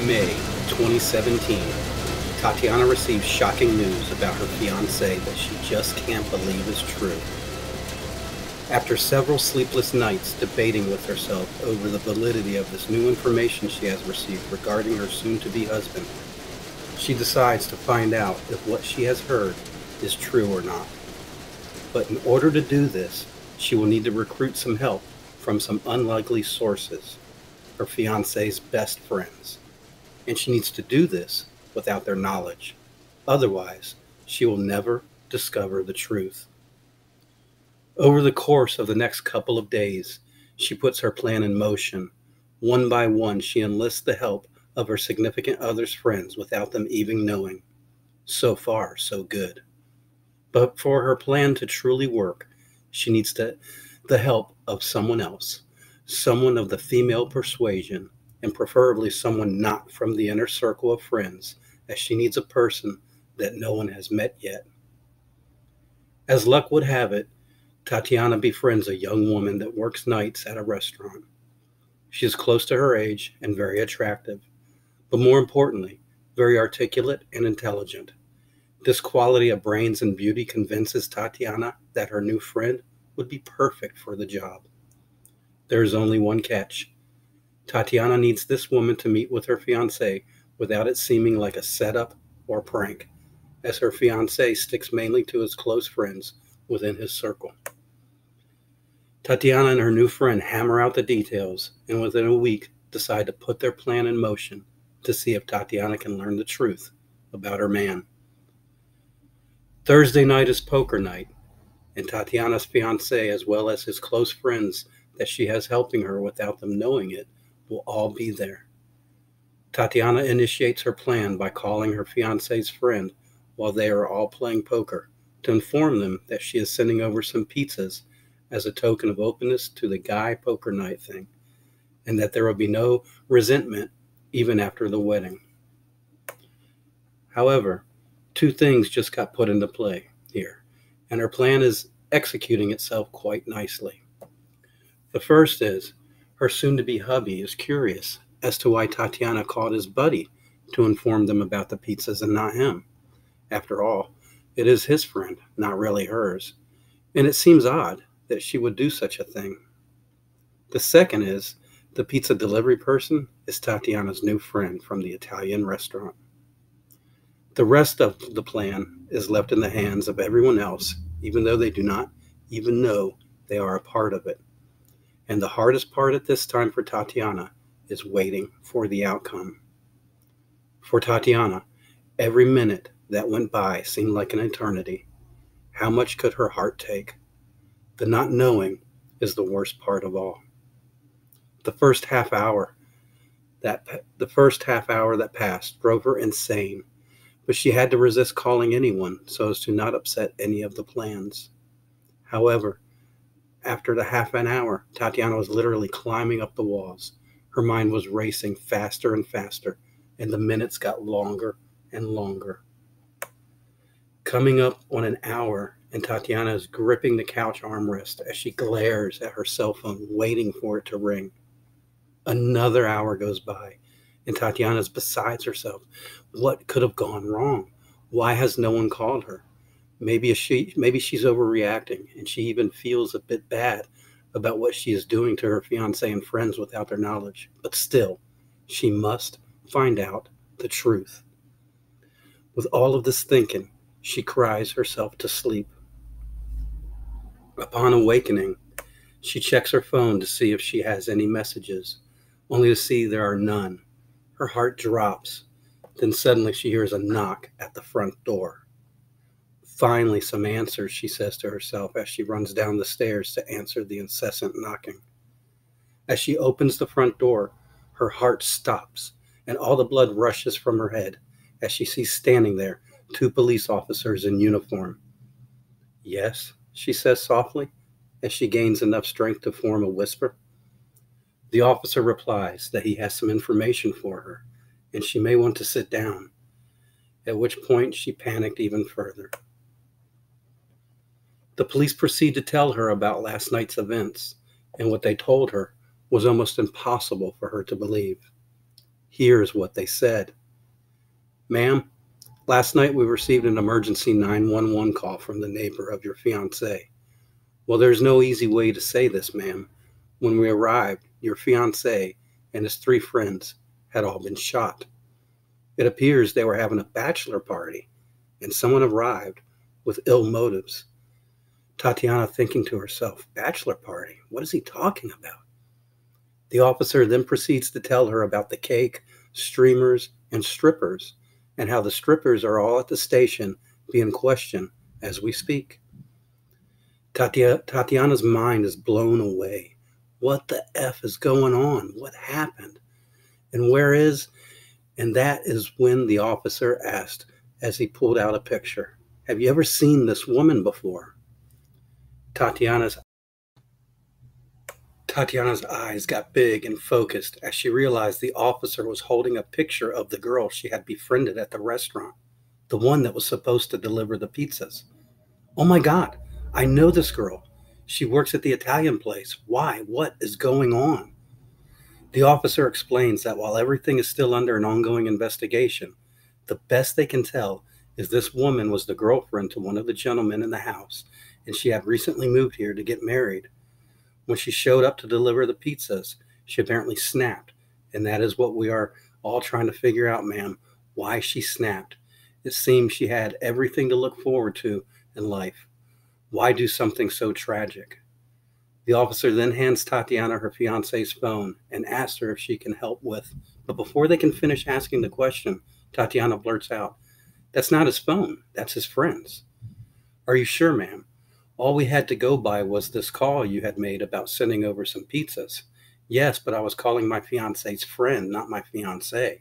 May 2017, Tatiana receives shocking news about her fiance that she just can't believe is true. After several sleepless nights debating with herself over the validity of this new information she has received regarding her soon-to-be husband, she decides to find out if what she has heard is true or not. But in order to do this, she will need to recruit some help from some unlikely sources, her fiance's best friends. And she needs to do this without their knowledge. Otherwise, she will never discover the truth. Over the course of the next couple of days, she puts her plan in motion. One by one, she enlists the help of her significant other's friends without them even knowing. So far, so good. But for her plan to truly work, she needs the help of someone else, someone of the female persuasion, and preferably someone not from the inner circle of friends, as she needs a person that no one has met yet. As luck would have it, Tatiana befriends a young woman that works nights at a restaurant. She is close to her age and very attractive, but more importantly, very articulate and intelligent. This quality of brains and beauty convinces Tatiana that her new friend would be perfect for the job. There is only one catch. Tatiana needs this woman to meet with her fiancé without it seeming like a setup or prank, as her fiancé sticks mainly to his close friends within his circle. Tatiana and her new friend hammer out the details, and within a week decide to put their plan in motion to see if Tatiana can learn the truth about her man. Thursday night is poker night, and Tatiana's fiancé, as well as his close friends that she has helping her without them knowing it, will all be there. Tatiana initiates her plan by calling her fiancé's friend while they are all playing poker to inform them that she is sending over some pizzas as a token of openness to the guy poker night thing, and that there will be no resentment even after the wedding. However, two things just got put into play here, and her plan is executing itself quite nicely. The first is, her soon-to-be hubby is curious as to why Tatiana called his buddy to inform them about the pizzas and not him. After all, it is his friend, not really hers, and it seems odd that she would do such a thing. The second is, the pizza delivery person is Tatiana's new friend from the Italian restaurant. The rest of the plan is left in the hands of everyone else, even though they do not even know they are a part of it. And the hardest part at this time for Tatiana is waiting for the outcome. For Tatiana, every minute that went by seemed like an eternity. How much could her heart take? The not knowing is the worst part of all. The first half hour that passed drove her insane, but she had to resist calling anyone so as to not upset any of the plans. However, after the half an hour, Tatiana was literally climbing up the walls. Her mind was racing faster and faster, and the minutes got longer and longer. Coming up on an hour, and Tatiana is gripping the couch armrest as she glares at her cell phone, waiting for it to ring. Another hour goes by, and Tatiana is beside herself. What could have gone wrong? Why has no one called her? Maybe she's overreacting, and she even feels a bit bad about what she is doing to her fiancé and friends without their knowledge. But still, she must find out the truth. With all of this thinking, she cries herself to sleep. Upon awakening, she checks her phone to see if she has any messages, only to see there are none. Her heart drops. Then suddenly she hears a knock at the front door. Finally, some answers, she says to herself as she runs down the stairs to answer the incessant knocking. As she opens the front door, her heart stops, and all the blood rushes from her head as she sees standing there 2 police officers in uniform. "Yes," she says softly, as she gains enough strength to form a whisper. The officer replies that he has some information for her, and she may want to sit down, at which point she panicked even further. The police proceed to tell her about last night's events, and what they told her was almost impossible for her to believe. Here's what they said. Ma'am, last night we received an emergency 911 call from the neighbor of your fiance. Well, there's no easy way to say this, ma'am. When we arrived, your fiance and his 3 friends had all been shot. It appears they were having a bachelor party, and someone arrived with ill motives. Tatiana thinking to herself, bachelor party? What is he talking about? The officer then proceeds to tell her about the cake, streamers, and strippers, and how the strippers are all at the station being questioned as we speak. Tatiana's mind is blown away. What the F is going on? What happened? And where is? And that is when the officer asked, as he pulled out a picture, have you ever seen this woman before? Tatiana's eyes got big and focused as she realized the officer was holding a picture of the girl she had befriended at the restaurant, the one that was supposed to deliver the pizzas. Oh my God, I know this girl. She works at the Italian place. Why? What is going on? The officer explains that while everything is still under an ongoing investigation, the best they can tell is this woman was the girlfriend to one of the gentlemen in the house, and she had recently moved here to get married. When she showed up to deliver the pizzas, she apparently snapped, and that is what we are all trying to figure out, ma'am, why she snapped. It seems she had everything to look forward to in life. Why do something so tragic? The officer then hands Tatiana her fiance's phone and asks her if she can help with. But before they can finish asking the question, Tatiana blurts out, that's not his phone, that's his friend's. Are you sure, ma'am? All we had to go by was this call you had made about sending over some pizzas. Yes, but I was calling my fiance's friend, not my fiance.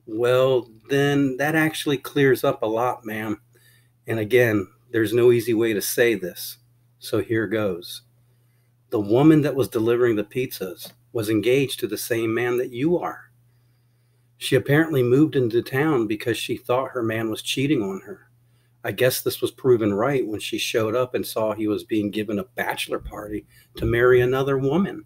Well, then that actually clears up a lot, ma'am. And again, there's no easy way to say this. So here goes. The woman that was delivering the pizzas was engaged to the same man that you are. She apparently moved into town because she thought her man was cheating on her. I guess this was proven right when she showed up and saw he was being given a bachelor party to marry another woman.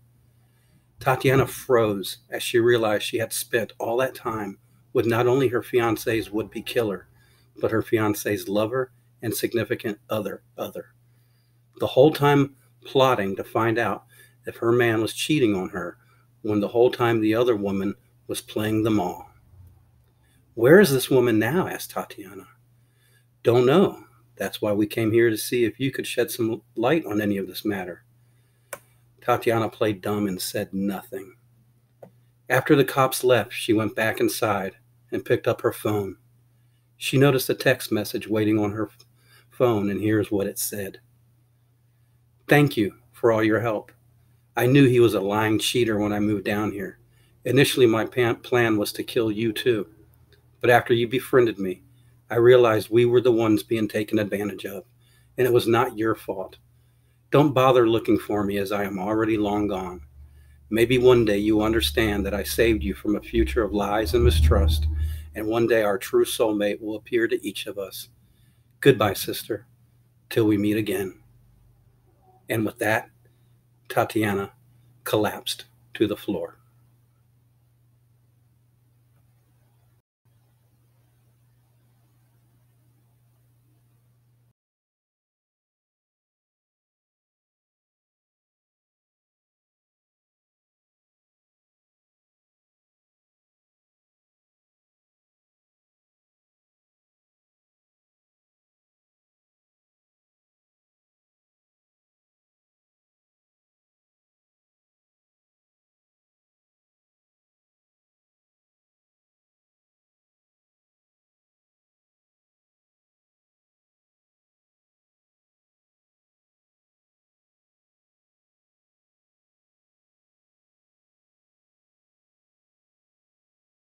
Tatiana froze as she realized she had spent all that time with not only her fiance's would-be killer, but her fiance's lover and significant other. The whole time plotting to find out if her man was cheating on her, when the whole time the other woman was playing them all. Where is this woman now? Asked Tatiana. Don't know. That's why we came here to see if you could shed some light on any of this matter. Tatiana played dumb and said nothing. After the cops left, she went back inside and picked up her phone. She noticed a text message waiting on her phone, and here's what it said. Thank you for all your help. I knew he was a lying cheater when I moved down here. Initially, my plan was to kill you too. But after you befriended me, I realized we were the ones being taken advantage of, and it was not your fault. Don't bother looking for me, as I am already long gone. Maybe one day you understand that I saved you from a future of lies and mistrust, and one day our true soulmate will appear to each of us. Goodbye, sister, till we meet again. And with that, Tatiana collapsed to the floor.